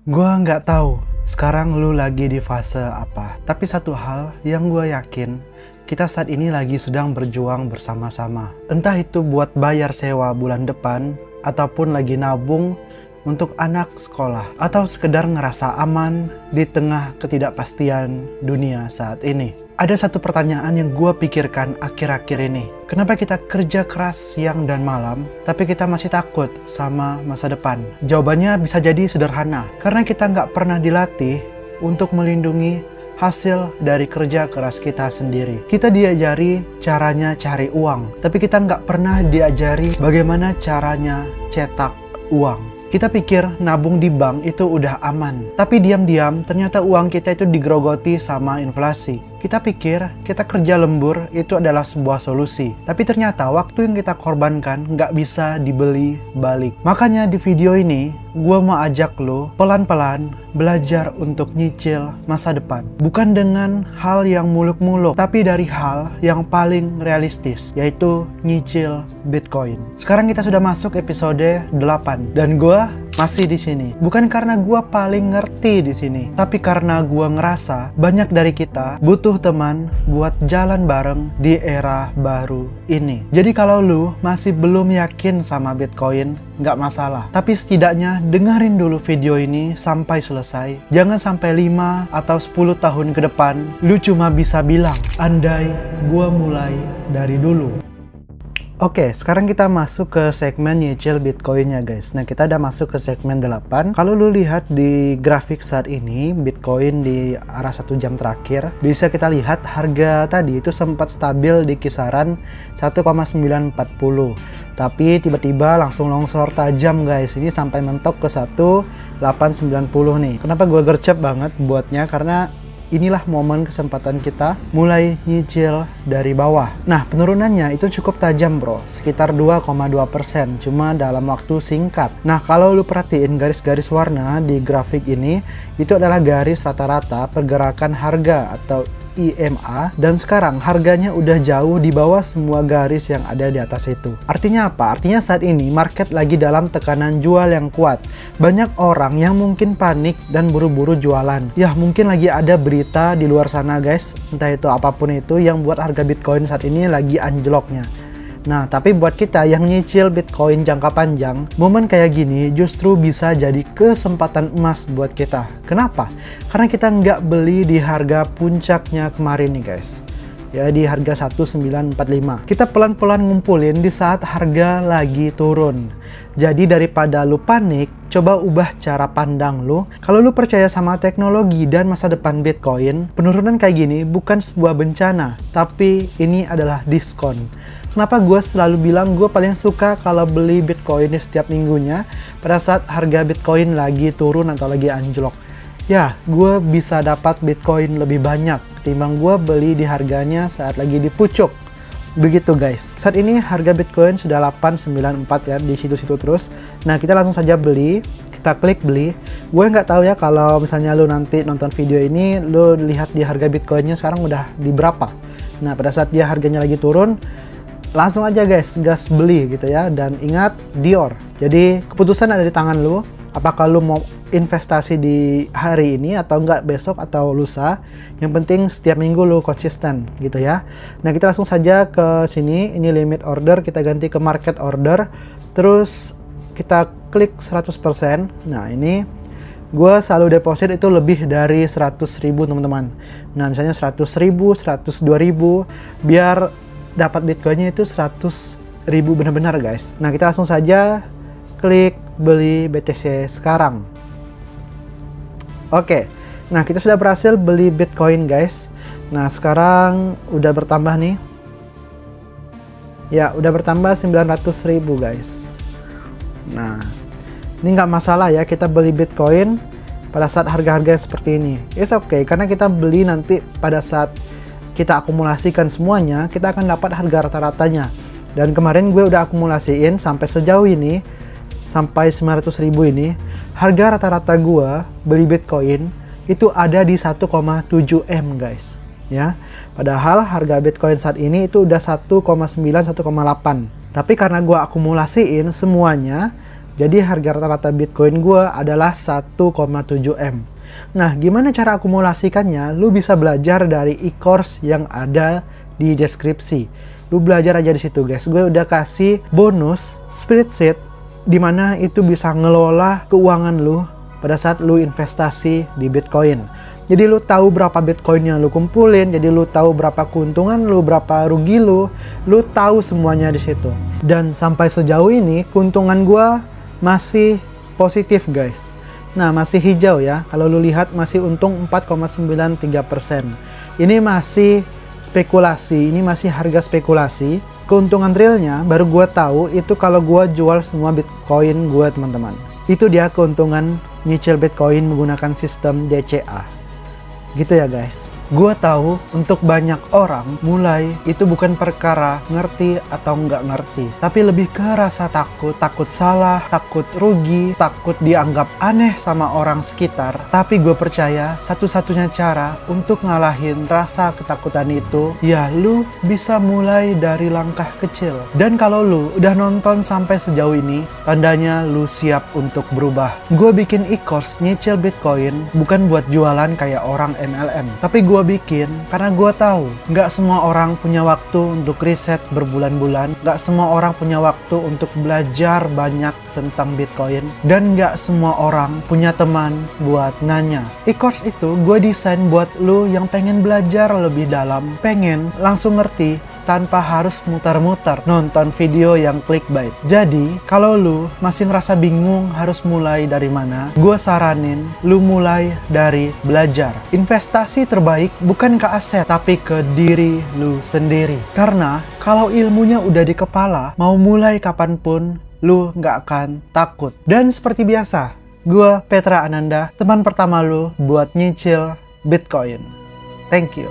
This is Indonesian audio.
Gua nggak tahu sekarang lu lagi di fase apa. Tapi satu hal yang gua yakin, kita saat ini lagi sedang berjuang bersama-sama. Entah itu buat bayar sewa bulan depan, ataupun lagi nabung untuk anak sekolah, atau sekedar ngerasa aman di tengah ketidakpastian dunia saat ini. Ada satu pertanyaan yang gue pikirkan akhir-akhir ini. Kenapa kita kerja keras siang dan malam, tapi kita masih takut sama masa depan? Jawabannya bisa jadi sederhana. Karena kita nggak pernah dilatih untuk melindungi hasil dari kerja keras kita sendiri. Kita diajari caranya cari uang, tapi kita nggak pernah diajari bagaimana caranya cetak uang. Kita pikir nabung di bank itu udah aman, tapi diam-diam ternyata uang kita itu digerogoti sama inflasi. Kita pikir kita kerja lembur itu adalah sebuah solusi, tapi ternyata waktu yang kita korbankan nggak bisa dibeli balik. Makanya di video ini, gue mau ajak lo pelan-pelan belajar untuk nyicil masa depan. Bukan dengan hal yang muluk-muluk, tapi dari hal yang paling realistis, yaitu nyicil Bitcoin. Sekarang kita sudah masuk episode 8, dan gue masih di sini. Bukan karena gue paling ngerti di sini, tapi karena gue ngerasa banyak dari kita butuh teman buat jalan bareng di era baru ini. Jadi kalau lu masih belum yakin sama Bitcoin, nggak masalah. Tapi setidaknya dengerin dulu video ini sampai selesai. Jangan sampai 5 atau 10 tahun ke depan, lu cuma bisa bilang, andai gue mulai dari dulu. Oke, sekarang kita masuk ke segmen nyicil Bitcoin-nya guys. Nah, kita udah masuk ke segmen 8. Kalau lu lihat di grafik saat ini, Bitcoin di arah 1 jam terakhir, bisa kita lihat harga tadi itu sempat stabil di kisaran 1,940. Tapi tiba-tiba langsung longsor tajam guys. Ini sampai mentok ke 1,890 nih. Kenapa gue gercep banget buatnya? Karena inilah momen kesempatan kita mulai nyicil dari bawah. Nah, penurunannya itu cukup tajam bro, sekitar 2,2%, cuma dalam waktu singkat. Nah, kalau lu perhatiin garis-garis warna di grafik ini, itu adalah garis rata-rata pergerakan harga atau IMA, dan sekarang harganya udah jauh di bawah semua garis yang ada di atas itu. Artinya apa? Artinya saat ini market lagi dalam tekanan jual yang kuat. Banyak orang yang mungkin panik dan buru-buru jualan. Ya, mungkin lagi ada berita di luar sana guys, entah itu apapun itu yang buat harga Bitcoin saat ini lagi anjloknya. Nah, tapi buat kita yang nyicil Bitcoin jangka panjang, momen kayak gini justru bisa jadi kesempatan emas buat kita. Kenapa? Karena kita nggak beli di harga puncaknya kemarin nih guys. Ya, di harga 1945. Kita pelan-pelan ngumpulin di saat harga lagi turun. Jadi daripada lu panik, coba ubah cara pandang lu. Kalau lu percaya sama teknologi dan masa depan Bitcoin, penurunan kayak gini bukan sebuah bencana, tapi ini adalah diskon. Kenapa gue selalu bilang gue paling suka kalau beli Bitcoin di setiap minggunya pada saat harga Bitcoin lagi turun atau lagi anjlok. Ya, gue bisa dapat Bitcoin lebih banyak ketimbang gue beli di harganya saat lagi di pucuk. Begitu guys. Saat ini harga Bitcoin sudah 894 ya, di situ-situ terus. Nah, kita langsung saja beli. Kita klik beli. Gue nggak tahu ya kalau misalnya lu nanti nonton video ini, lu lihat di harga Bitcoinnya sekarang udah di berapa. Nah, pada saat dia harganya lagi turun, langsung aja guys, gas beli gitu ya. Dan ingat, Dior. Jadi keputusan ada di tangan lu. Apakah lu mau investasi di hari ini atau enggak besok atau lusa. Yang penting setiap minggu lu konsisten gitu ya. Nah, kita langsung saja ke sini. Ini limit order, kita ganti ke market order. Terus kita klik 100%. Nah, ini gue selalu deposit itu lebih dari 100.000 teman-teman. Nah, misalnya 100.000, 102.000, biar dapat Bitcoinnya itu 100.000 benar-benar guys. Nah, kita langsung saja klik beli BTC sekarang. Oke, nah kita sudah berhasil beli Bitcoin guys. Nah, sekarang udah bertambah nih. Ya, udah bertambah 900.000 guys. Nah, ini nggak masalah ya kita beli Bitcoin pada saat harga-harga seperti ini. It's okay, karena kita beli nanti pada saat kita akumulasikan semuanya, kita akan dapat harga rata-ratanya. Dan kemarin gue udah akumulasiin sampai sejauh ini, sampai 900.000 ini, harga rata-rata gue beli Bitcoin itu ada di 1,7 M guys. Ya, padahal harga Bitcoin saat ini itu udah 1,9, 1,8. Tapi karena gue akumulasiin semuanya, Jadi harga rata-rata Bitcoin gue adalah 1,7 M. Nah, gimana cara akumulasikannya? Lu bisa belajar dari e-course yang ada di deskripsi. Lu belajar aja di situ, guys. Gue udah kasih bonus spreadsheet di mana itu bisa ngelola keuangan lu pada saat lu investasi di Bitcoin. Jadi lu tahu berapa Bitcoin yang lu kumpulin, jadi lu tahu berapa keuntungan lu, berapa rugi lu tahu semuanya di situ. Dan sampai sejauh ini keuntungan gua masih positif, guys. Nah, masih hijau ya. Kalau lu lihat masih untung 4,93%. Ini masih spekulasi, ini masih harga spekulasi. Keuntungan realnya baru gua tahu itu kalau gua jual semua Bitcoin gua, teman-teman. Itu dia keuntungan nyicil Bitcoin menggunakan sistem DCA. Gitu ya, guys. Gua tahu untuk banyak orang mulai itu bukan perkara ngerti atau nggak ngerti, tapi lebih ke rasa takut salah, takut rugi, takut dianggap aneh sama orang sekitar. Tapi gue percaya satu-satunya cara untuk ngalahin rasa ketakutan itu, ya lu bisa mulai dari langkah kecil. Dan kalau lu udah nonton sampai sejauh ini, tandanya lu siap untuk berubah. Gue bikin e-course nyicil Bitcoin bukan buat jualan kayak orang MLM, tapi gue bikin karena gue tahu nggak semua orang punya waktu untuk riset berbulan-bulan, nggak semua orang punya waktu untuk belajar banyak tentang Bitcoin, dan nggak semua orang punya teman buat nanya. E-course itu gue desain buat lu yang pengen belajar lebih dalam, pengen langsung ngerti tanpa harus muter-muter nonton video yang clickbait. Jadi, kalau lu masih ngerasa bingung harus mulai dari mana, gue saranin lu mulai dari belajar. Investasi terbaik bukan ke aset, tapi ke diri lu sendiri. Karena kalau ilmunya udah di kepala, mau mulai kapanpun, lu nggak akan takut. Dan seperti biasa, gue Petra Ananda, teman pertama lu buat nyicil Bitcoin. Thank you.